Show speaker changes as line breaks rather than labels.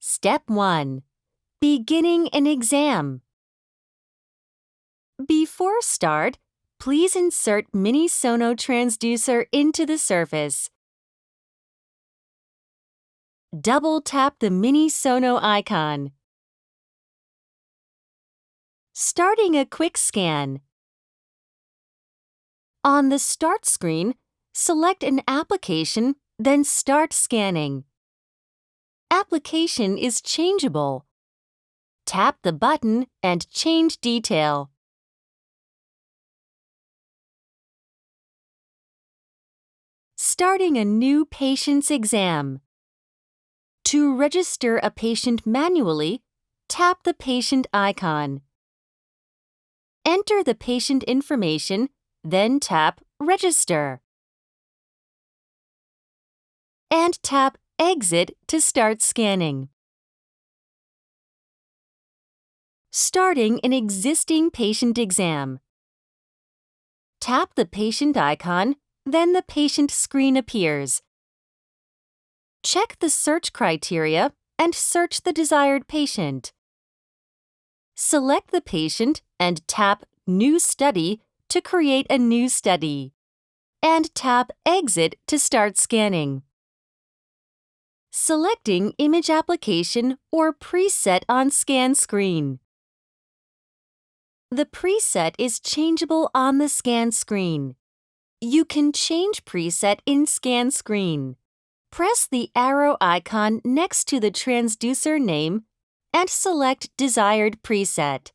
Step 1. Beginning an exam. Before start, please insert minisono transducer into the surface. Double-tap the minisono icon. Starting a quick scan. On the Start screen, select an application, then start scanning. Application is changeable. Tap the button and change detail. Starting a new patient's exam. To register a patient manually, tap the patient icon. Enter the patient information, then tap Register. And tap Exit to start scanning. Starting an existing patient exam. Tap the patient icon, then the patient screen appears. Check the search criteria and search the desired patient. Select the patient and tap New Study to create a new study. And tap Exit to start scanning. Selecting image application or preset on scan screen. The preset is changeable on the scan screen. You can change preset in scan screen. Press the arrow icon next to the transducer name and select desired preset.